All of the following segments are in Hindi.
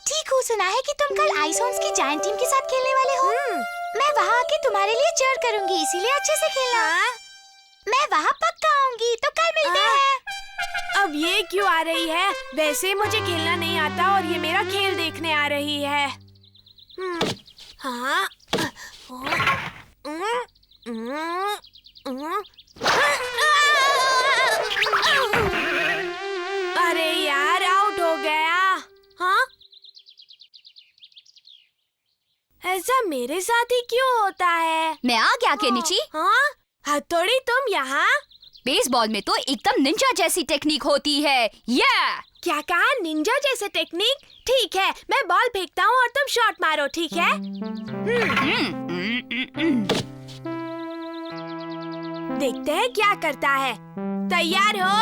ठीक हूँ। सुना है कि तुम कल आइसोन्स की जायंट टीम के साथ खेलने वाले हो। मैं वहाँ आके तुम्हारे लिए चीयर करूँगी, इसीलिए अच्छे से खेलना। मैं वहाँ पक्का आऊंगी, तो कल मिलते हैं। अब ये क्यों आ रही है? वैसे मुझे खेलना नहीं आता और ये मेरा खेल देखने आ रही है। हाँ। अरे यार, आउट हो गया। हाँ? ऐसा मेरे साथ ही क्यों होता है? मैं आ गया केनिची। हाँ? हथौड़ी, तुम यहाँ? बेसबॉल में तो एकदम निंजा जैसी टेक्निक होती है। क्या कहा? निंजा जैसे टेक्निक? ठीक है, मैं बॉल फेंकता हूँ और तुम शॉट मारो, ठीक है? देखते हैं क्या करता है। तैयार हो?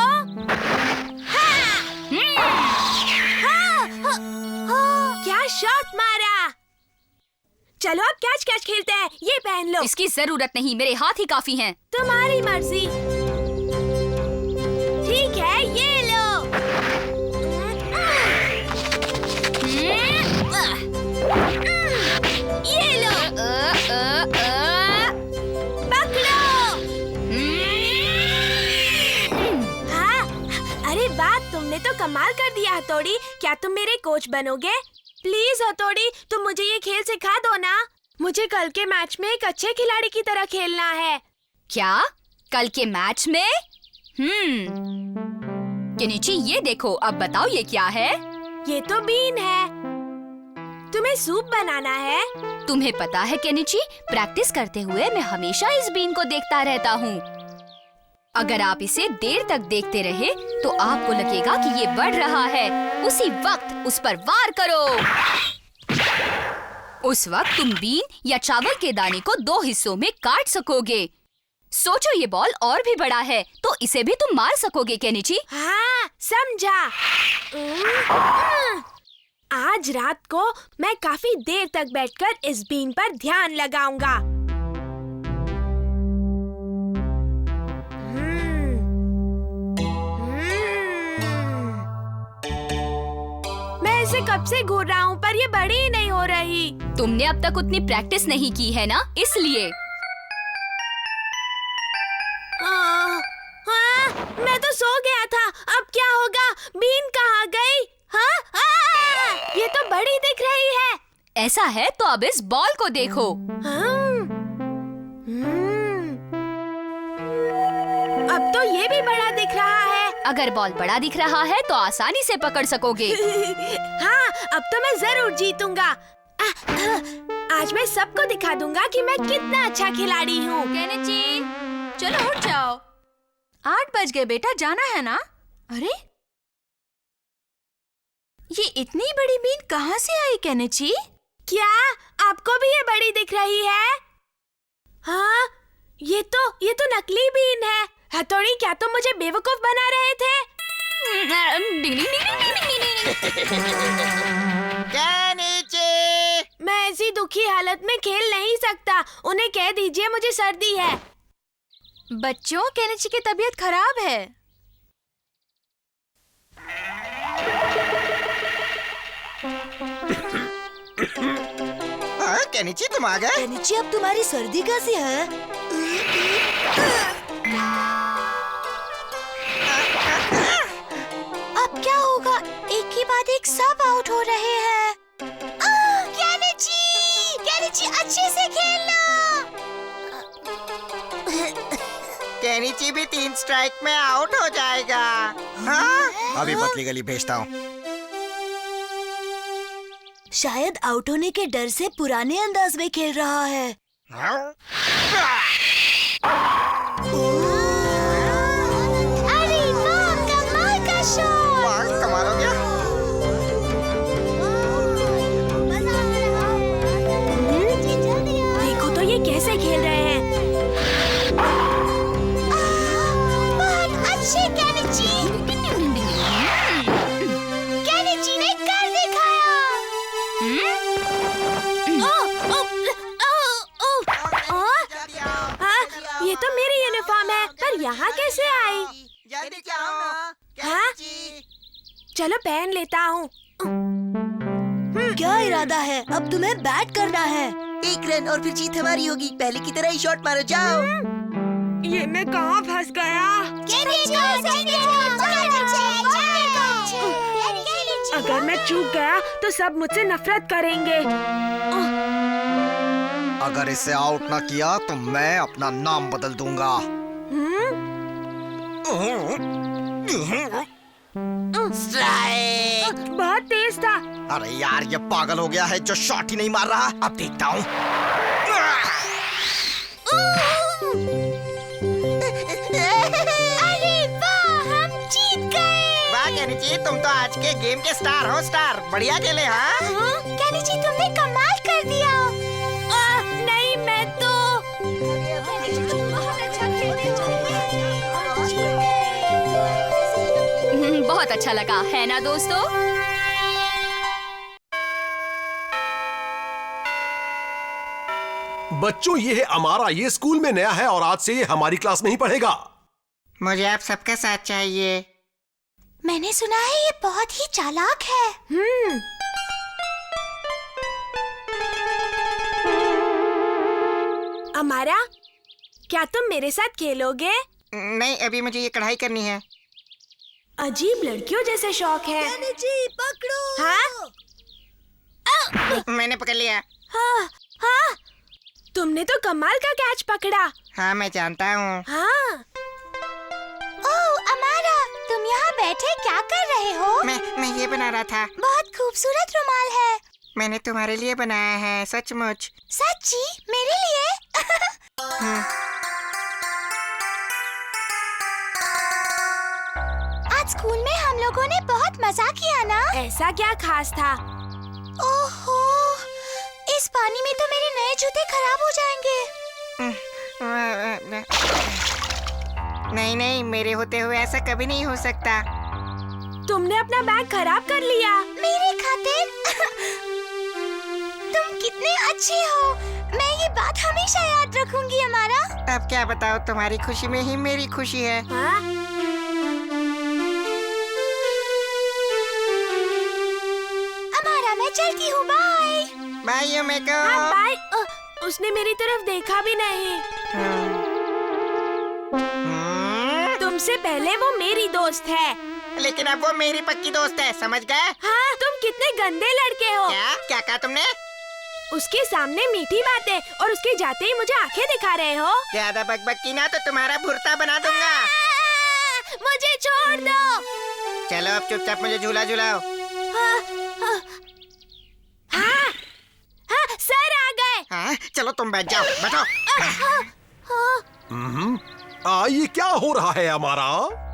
क्या शॉट मारा! चलो अब कैच कैच खेलते हैं। ये पहन लो। इसकी जरूरत नहीं, मेरे हाथ ही काफी हैं। तुम्हारी मर्जी। ठीक है, ये लो। ये लो। पकड़ो। हाँ, अरे बात, तुमने तो कमाल कर दिया हथौड़ी। क्या तुम मेरे कोच बनोगे? प्लीज हथौड़ी, तुम मुझे ये खेल सिखा दो ना। मुझे कल के मैच में एक अच्छे खिलाड़ी की तरह खेलना है। क्या? कल के मैच में? केनिची, ये देखो, अब बताओ ये क्या है? ये तो बीन है। तुम्हें सूप बनाना है? तुम्हें पता है केनिची, प्रैक्टिस करते हुए मैं हमेशा इस बीन को देखता रहता हूँ। अगर आप इसे देर तक देखते रहे तो आपको लगेगा कि ये बढ़ रहा है। उसी वक्त उस पर वार करो। उस वक्त तुम बीन या चावल के दाने को 2 हिस्सों में काट सकोगे। सोचो, ये बॉल और भी बड़ा है, तो इसे भी तुम मार सकोगे केनिची। हाँ, समझा। आज रात को मैं काफी देर तक बैठकर इस बीन पर ध्यान लगाऊंगा। मैं इसे कब से घूर रहा हूँ, पर ये बड़ी ही नहीं हो रही। तुमने अब तक उतनी प्रैक्टिस नहीं की है ना, इसलिए। मैं तो सो गया था। अब क्या होगा? बीन कहाँ गई? हाँ? ये तो बड़ी दिख रही है। ऐसा है तो अब इस बॉल को देखो। अब तो ये भी बड़ा दिख रहा है। अगर बॉल बड़ा दिख रहा है तो आसानी से पकड़ सकोगे। हाँ, अब तो मैं जरूर जीतूंगा। आज मैं सबको दिखा दूंगा कि मैं कितना अच्छा खिलाड़ी हूँ। केनिची, चलो उठ जाओ। 8 बज गए बेटा, जाना है ना? अरे, ये इतनी बड़ी बीन कहाँ से आई केनिची? क्या आपको भी ये बड़ी दिख रही है? हाँ, ये तो नकली बीन है। हथौड़ी, क्या तुम मुझे बेवकूफ बना रहे थे? मैं ऐसी दुखी हालत में खेल नहीं सकता। उन्हें कह दीजिए मुझे सर्दी है। बच्चों, केनिची की तबीयत खराब है। हाँ, केनिची तुम आ गए? केनिची, अब तुम्हारी सर्दी कैसी है? अब क्या होगा? एक ही बाद एक सब आउट हो रहे हैं। केनिची, अच्छे से खेलना। केनिची भी 3 स्ट्राइक में आउट हो जाएगा। हाँ? अभी पतली गली भेजता हूँ। शायद आउट होने के डर से पुराने अंदाज में खेल रहा है। अरे वाह, कमाल का शॉट! वाह, कमाल हो गया। देखो तो ये कैसे खेल रहे हैं। बहुत अच्छे केनिची! केनिची ने कर दिखाया। ये तो मेरी यूनिफॉर्म है, पर यहाँ कैसे आई? जल्दी जाओ ना। हाँ? चलो पहन लेता हूँ। क्या इरादा है? अब तुम्हें बैट करना है। 1 रन और फिर जीत हमारी होगी। पहले की तरह ही शॉट मारो, जाओ। ये मैं कहाँ फंस गया? अगर मैं चूक गया तो सब मुझसे नफरत करेंगे। अगर इसे आउट ना किया तो मैं अपना नाम बदल दूंगा। स्ट्राइक। बहुत तेज था। अरे यार, ये पागल हो गया है जो शॉट ही नहीं मार रहा। अब देखता हूँ। अरे वाह, हम जीत गए। वाह केनिची, तुम तो आज के गेम के स्टार हो। स्टार, बढ़िया खेले। हाँ, केनिची, तुमने कमाल कर दिया। नहीं, मैं तो बहुत अच्छा लगा, है ना दोस्तों? बच्चों, ये है अमारा। ये स्कूल में नया है और आज से ये हमारी क्लास में ही पढ़ेगा। मुझे आप सबका साथ चाहिए। मैंने सुना है ये बहुत ही चालाक है। अमारा, क्या तुम मेरे साथ खेलोगे? नहीं, अभी मुझे ये कढ़ाई करनी है। अजीब लड़कियों जैसे शौक है। पकड़ो। हाँ? मैंने पकड़ लिया। हाँ, हाँ, तुमने तो कमाल का कैच पकड़ा। हाँ, मैं जानता हूँ। हाँ, ओह अमारा, तुम यहाँ बैठे क्या कर रहे हो? मैं ये बना रहा था। बहुत खूबसूरत रुमाल है। मैंने तुम्हारे लिए बनाया है, सचमुच। सच्ची? मेरे लिए? हाँ। आज स्कूल में हम लोगों ने बहुत मजा किया ना? ऐसा क्या खास था? ओहो, इस पानी में तो मेरे नए जूते खराब हो जाएंगे। नहीं नहीं, मेरे होते हुए ऐसा कभी नहीं हो सकता। तुमने अपना बैग खराब कर लिया। मेरे खातिर? तुम कितने अच्छे हो। मैं ये बात हमेशा याद रखूंगी अमारा। अब क्या बताओ, तुम्हारी खुशी में ही मेरी खुशी है। हाँ? अमारा, मैं चलती हूँ, बाय। बाय युमेको। हाँ, बाय। उसने मेरी तरफ देखा भी नहीं। तुमसे पहले वो मेरी दोस्त है। लेकिन अब वो मेरी पक्की दोस्त है, समझ गए? हाँ, तुम कितने गंदे लड़के हो। क्या कहा तुमने? उसके सामने मीठी बातें और उसके जाते ही मुझे आंखें दिखा रहे हो। ज्यादा बकबक की ना तो तुम्हारा भुर्ता बना दूंगा। मुझे छोड़ दो। चलो अब चुपचाप मुझे झूला झूलाओ। हाँ, हाँ, सर आ गए। हाँ, चलो तुम बैठ जाओ, बैठो। ये क्या हो रहा है हमारा?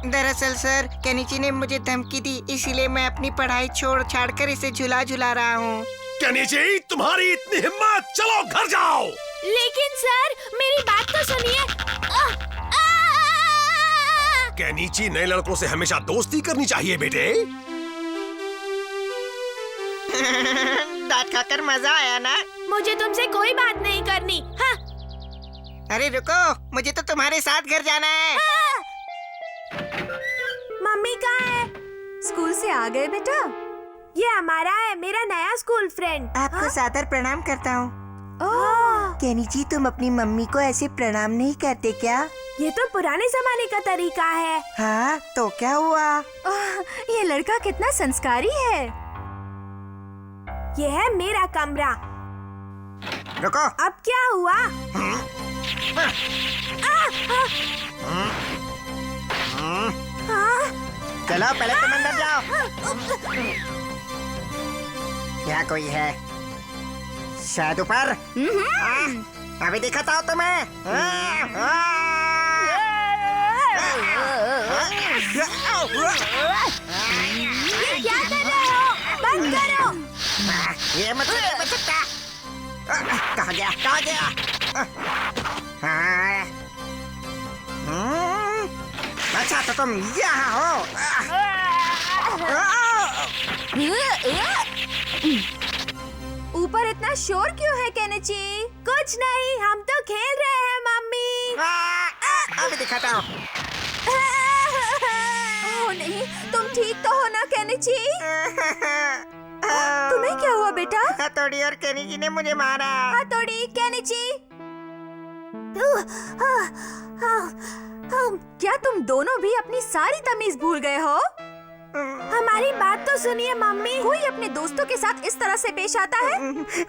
दरअसल सर, केनिची ने मुझे धमकी दी, इसीलिए मैं अपनी पढ़ाई छोड़ छाड़ कर इसे झूला झूला रहा हूँ। केनिची, तुम्हारी इतनी हिम्मत, चलो घर जाओ। लेकिन सर, मेरी बात तो सुनिए। केनिची, नए लड़कों से हमेशा दोस्ती करनी चाहिए बेटे। डांट खाकर मजा आया ना? मुझे तुमसे कोई बात नहीं करनी। हाँ। अरे रुको, मुझे तो तुम्हारे साथ घर जाना है। मम्मी कहाँ है? स्कूल से आ गए बेटा? ये हमारा है, मेरा नया स्कूल फ्रेंड। आपको सादर प्रणाम करता हूँ। केनिची, तुम अपनी मम्मी को ऐसे प्रणाम नहीं करते क्या? ये तो पुराने जमाने का तरीका है। हाँ, तो क्या हुआ? ये लड़का कितना संस्कारी है। ये है मेरा कमरा। रुको। अब क्या हुआ? चलो पहले तुम अंदर जाओ। यहाँ कोई है शायद ऊपर। अभी दिखाता हूँ तुम्हें। क्या कर रहे हो? बंद करो। ये मत सकता। कहाँ गया? कहाँ गया? अच्छा तो तुम यहाँ हो। ऊपर इतना शोर क्यों है केनिची? कुछ नहीं, हम तो खेल रहे हैं मम्मी। अभी दिखाता हूँ। नहीं, तुम ठीक तो हो ना केनिची? तुम्हें क्या हुआ और केनिची ने मुझे मारा। हथौड़ी, केनिची। क्या तुम दोनों भी अपनी सारी तमीज भूल गए हो? हमारी बात तो सुनिए मम्मी। कोई अपने दोस्तों के साथ इस तरह से पेश आता है?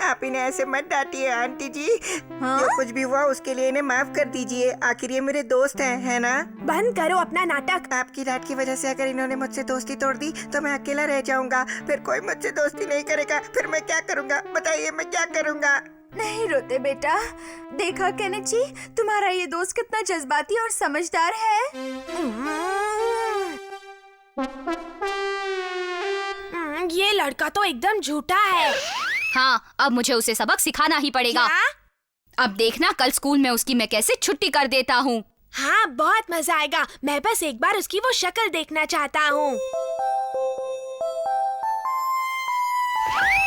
आप इन्हें ऐसे मत डांटिए आंटी जी। हाँ? जो कुछ भी हुआ उसके लिए इन्हें माफ कर दीजिए। आखिर ये मेरे दोस्त हैं, है ना? बंद करो अपना नाटक। आपकी डांट की वजह से अगर इन्होंने मुझसे दोस्ती तोड़ दी तो मैं अकेला रह जाऊंगा। फिर कोई मुझसे दोस्ती नहीं करेगा। फिर मैं क्या करूंगा? बताइए, मैं क्या करूंगा? नहीं रोते बेटा। देखा केनिची, तुम्हारा ये दोस्त कितना जज्बाती और समझदार है। ये लड़का तो एकदम झूठा है। हाँ, अब मुझे उसे सबक सिखाना ही पड़ेगा। क्या? अब देखना कल स्कूल में उसकी मैं कैसे छुट्टी कर देता हूँ। हाँ, बहुत मजा आएगा। मैं बस एक बार उसकी वो शक्ल देखना चाहता हूँ।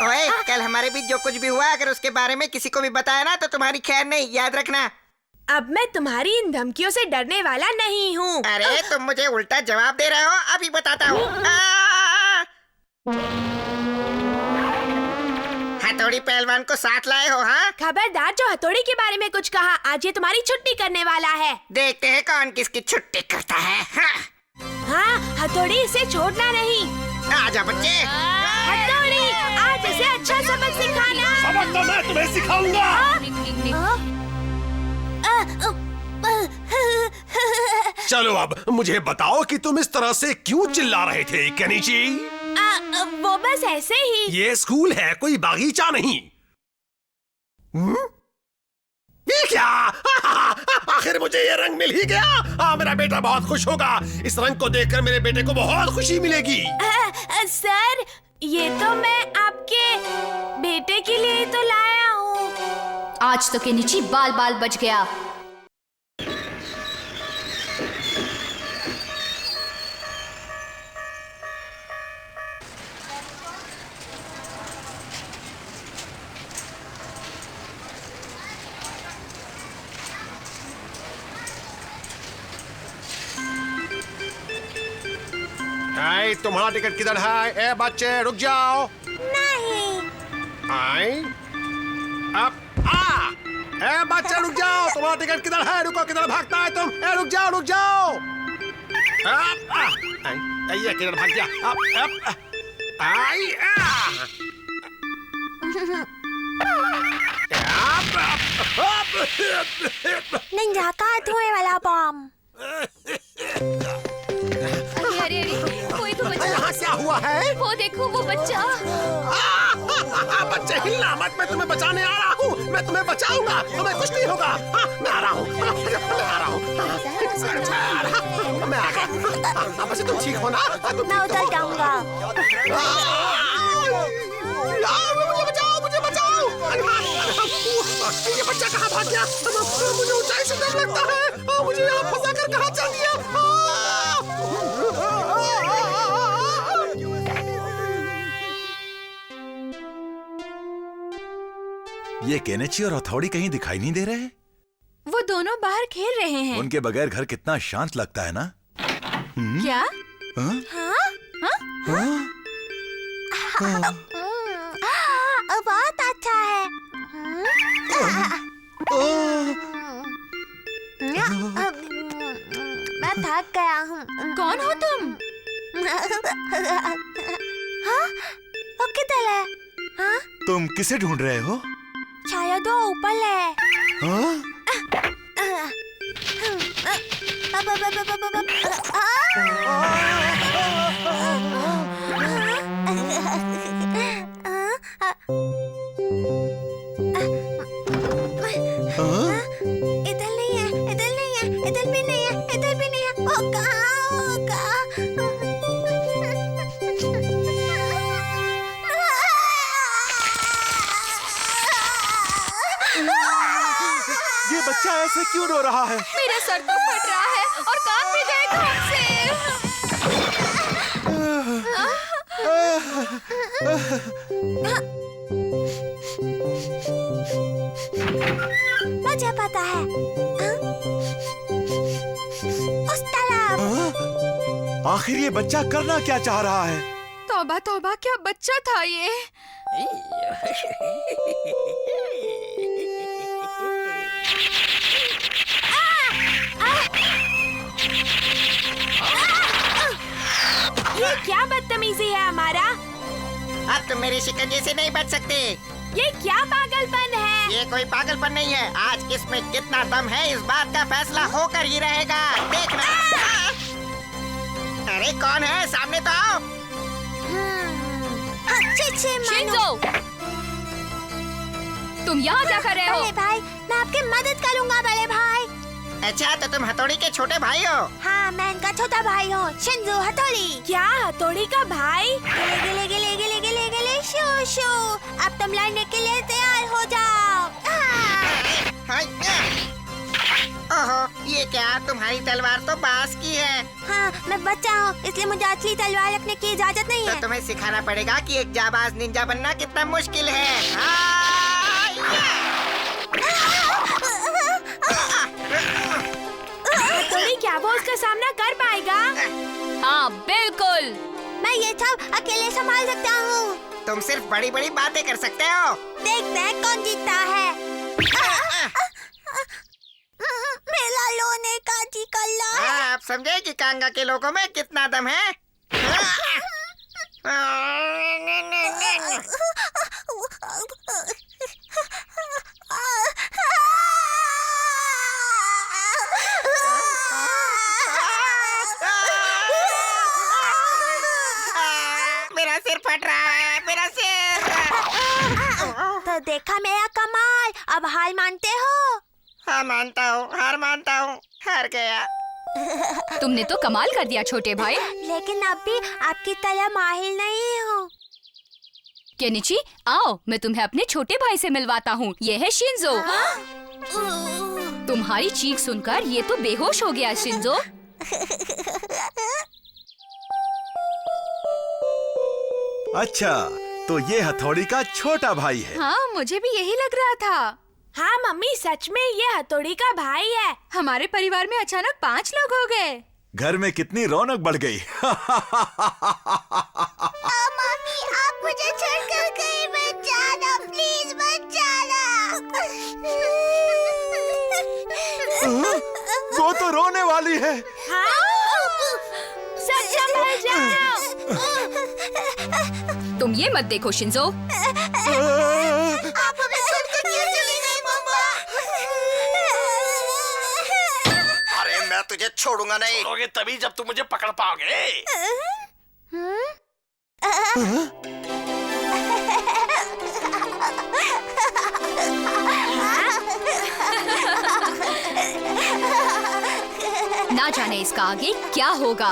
ओए, कल हमारे बीच जो कुछ भी हुआ अगर उसके बारे में किसी को भी बताया ना तो तुम्हारी खैर नहीं, याद रखना। अब मैं तुम्हारी इन धमकियों से डरने वाला नहीं हूँ। अरे तुम मुझे उल्टा जवाब दे रहे हो। अभी बताता हूँ। हथौड़ी पहलवान को साथ लाए हो? हाँ, खबरदार जो हथौड़ी के बारे में कुछ कहा। आज ये तुम्हारी छुट्टी करने वाला है। देखते हैं कौन किसकी छुट्टी करता है। हाँ, हथौड़ी इसे छोड़ना नहीं। आजा बच्चे। हथौड़ी, आज इसे अच्छा सबक सिखाना। सबक तो मैं तुम्हें सिखाऊंगा। चलो अब मुझे बताओ कि तुम इस तरह से क्यों चिल्ला रहे थे केनिची? वो बस ऐसे ही। ये स्कूल है, कोई बागीचा नहीं। ये क्या? आखिर मुझे ये रंग मिल ही गया। हाँ, मेरा बेटा बहुत खुश होगा। इस रंग को देखकर मेरे बेटे को बहुत खुशी मिलेगी। सर, ये तो मैं आपके बेटे के लिए तो लाया हूँ। आज तो केनिची बाल बाल बच गया। तुम्हारा टिकट किधर है? ए बच्चे रुक जाओ। नहीं। आई अब आ। ए बच्चे रुक जाओ, तुम्हारा टिकट किधर है? रुको, किधर भागता है तुम? ए रुक जाओ, रुक जाओ। ये किधर भाग गया? आई निंजा का धुएं वाला बम। अरे कोई तो बच्चा। यहाँ क्या हुआ है? वो देखो, वो बच्चा। बच्चे हिलना मत, मैं तुम्हें बचाने आ रहा हूँ। मैं तुम्हें बचाऊंगा, तुम्हें कुछ नहीं होगा। मैं आ रहा हूँ, मैं आ रहा हूँ। मैं आ गया। बस तुम ठीक हो ना? मैं उतर जाऊंगा। मुझे बचाओ, मुझे बचाओ। ये बच्चा कहाँ भाग गया? मुझे ऊंचाई से डर लगता है। मुझे यहाँ फंसा कर कहाँ चल दिया? ये केनिची और हथौड़ी कहीं दिखाई नहीं दे रहे? वो दोनों बाहर खेल रहे हैं। उनके बगैर घर कितना शांत लगता है ना? क्या? बहुत अच्छा है। मैं थक गया हूँ। कौन हो तुम? वो किधर है? हाँ? तुम किसे ढूंढ रहे हो? शायद वो ऊपर है। हाँ? इधर नहीं है, इधर नहीं है, इधर भी नहीं है, इधर भी नहीं है। वो कहाँ होगा? ये बच्चा ऐसे क्यों रो रहा है? मेरा सर तो फट रहा है और कान भी गए खून से। मुझे पता है। उस तरफ। आखिर ये बच्चा करना क्या चाह रहा है? तौबा तौबा, क्या बच्चा था ये। ये क्या बदतमीजी है हमारा? अब तुम मेरे शिकंजे से नहीं बच सकते। ये क्या पागलपन है? ये कोई पागलपन नहीं है। आज किसमें कितना दम है इस बात का फैसला होकर ही रहेगा। देखना। अरे कौन है? सामने तो आओ। शिंजो, तुम यहाँ क्या कर रहे हो? बड़े भाई, मैं आपकी मदद करूँगा बड़े भाई। अच्छा, तो तुम हथौड़ी के छोटे भाई हो? हाँ, मैं इनका छोटा भाई हूँ, शिंजो हथौड़ी। क्या हथौड़ी का भाई? गिले गिले गिले गिले गिले गिले शू शू। अब तुम लड़ने के लिए तैयार हो जाओ। ओहो, ये क्या? तुम्हारी तलवार तो बांस की है। हाँ, मैं बच्चा हूँ, इसलिए मुझे असली तलवार रखने की इजाजत नहीं तो है। तुम्हें सिखाना पड़ेगा कि एक जाबाज निंजा बनना कितना मुश्किल है। हथौड़ी क्या वो उसका सामना कर पाएगा? हाँ बिल्कुल। मैं ये सब अकेले संभाल सकता हूँ। तुम सिर्फ बड़ी बड़ी बातें कर सकते हो। देखते हैं कौन जीतता है। मेरा लोने का जी कल्ला। हाँ, आप समझे कि कांगा के लोगों में कितना दम है। मेरा सिर फट रहा है, मेरा सिर। तो देखा मेरा कमाल, अब हार मानते हो? हाँ मानता हूँ, हार मानता हूँ, हार गया। तुमने तो कमाल कर दिया छोटे भाई। लेकिन अब भी आपकी तरह माहिर नहीं हूँ। केनिची, आओ मैं तुम्हें अपने छोटे भाई से मिलवाता हूँ। ये है शिंजो। तुम्हारी चीख सुनकर ये तो बेहोश हो गया शिंजो। अच्छा, तो ये हथौड़ी का छोटा भाई है। हाँ, मुझे भी यही लग रहा था। हाँ मम्मी, सच में ये हथौड़ी का भाई है। हमारे परिवार में अचानक 5 लोग हो गए। घर में कितनी रौनक बढ़ गई। मम्मी, आप मुझे छोड़कर कहीं मत जाना, प्लीज मत जाना। वो तो रोने वाली है। सब संभल जाओ। तुम ये मत देखो शिंजो। आप हमें छोड़कर क्यों चली गई मम्मा? अरे मैं तुझे छोड़ूंगा नहीं। छोड़ोगे तभी जब तुम मुझे पकड़ पाओगे। ना जाने इसका आगे क्या होगा।